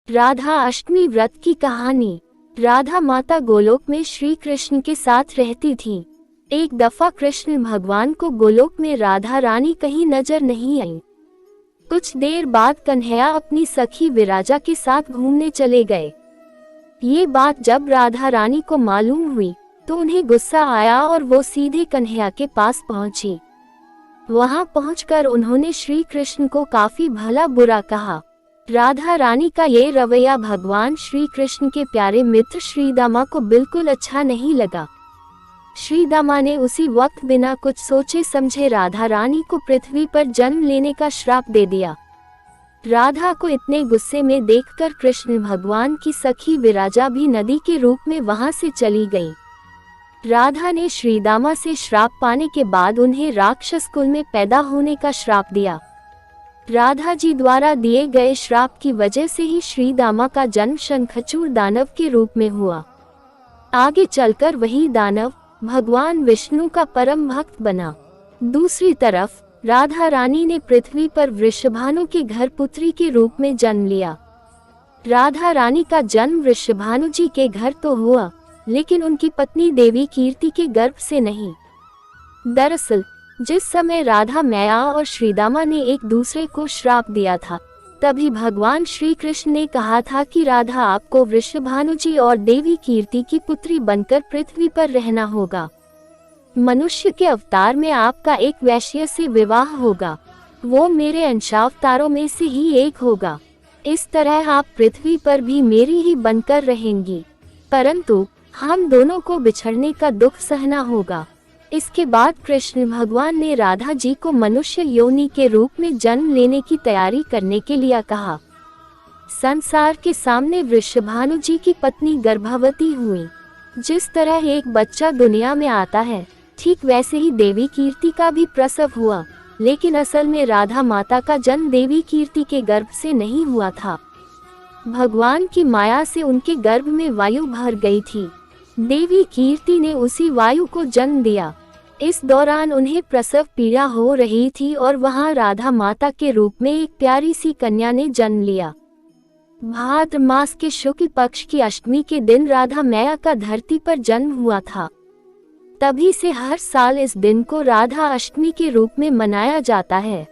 राधा अष्टमी व्रत की कहानी। राधा माता गोलोक में श्री कृष्ण के साथ रहती थी। एक दफा कृष्ण भगवान को गोलोक में राधा रानी कहीं नजर नहीं आई। कुछ देर बाद कन्हैया अपनी सखी विराजा के साथ घूमने चले गए। ये बात जब राधा रानी को मालूम हुई तो उन्हें गुस्सा आया और वो सीधे कन्हैया के पास पहुंची। वहां पहुंचकर उन्होंने श्री कृष्ण को काफी भला बुरा कहा। राधा रानी का ये रवैया भगवान श्री कृष्ण के प्यारे मित्र श्रीदामा को बिल्कुल अच्छा नहीं लगा। श्रीदामा ने उसी वक्त बिना कुछ सोचे समझे राधा रानी को पृथ्वी पर जन्म लेने का श्राप दे दिया। राधा को इतने गुस्से में देखकर कृष्ण भगवान की सखी विराजा भी नदी के रूप में वहां से चली गई। राधा ने श्रीदामा से श्राप पाने के बाद उन्हें राक्षस कुल में पैदा होने का श्राप दिया। राधा जी द्वारा दिए गए श्राप की वजह से ही श्रीदामा का जन्म शंखचूड़ दानव के रूप में हुआ। आगे चलकर वही दानव भगवान विष्णु का परम भक्त बना। दूसरी तरफ राधा रानी ने पृथ्वी पर वृषभानु के घर पुत्री के रूप में जन्म लिया। राधा रानी का जन्म वृषभानु जी के घर तो हुआ, लेकिन उनकी पत्नी देवी कीर्ति के गर्भ से नहीं। दरअसल जिस समय राधा मैया और श्रीदामा ने एक दूसरे को श्राप दिया था, तभी भगवान श्री कृष्ण ने कहा था कि राधा आपको वृषभानु जी और देवी कीर्ति की पुत्री बनकर पृथ्वी पर रहना होगा। मनुष्य के अवतार में आपका एक वैश्य से विवाह होगा, वो मेरे अंशावतारों में से ही एक होगा। इस तरह आप पृथ्वी पर भी मेरी ही बनकर रहेंगी, परंतु हम दोनों को बिछड़ने का दुख सहना होगा। इसके बाद कृष्ण भगवान ने राधा जी को मनुष्य योनि के रूप में जन्म लेने की तैयारी करने के लिए कहा। संसार के सामने वृषभानु जी की पत्नी गर्भवती हुई। जिस तरह एक बच्चा दुनिया में आता है, ठीक वैसे ही देवी कीर्ति का भी प्रसव हुआ, लेकिन असल में राधा माता का जन्म देवी कीर्ति के गर्भ से नहीं हुआ था। भगवान की माया से उनके गर्भ में वायु भर गई थी। देवी कीर्ति ने उसी वायु को जन्म दिया। इस दौरान उन्हें प्रसव पीड़ा हो रही थी और वहां राधा माता के रूप में एक प्यारी सी कन्या ने जन्म लिया। भाद्र मास के शुक्ल पक्ष की अष्टमी के दिन राधा मैया का धरती पर जन्म हुआ था। तभी से हर साल इस दिन को राधा अष्टमी के रूप में मनाया जाता है।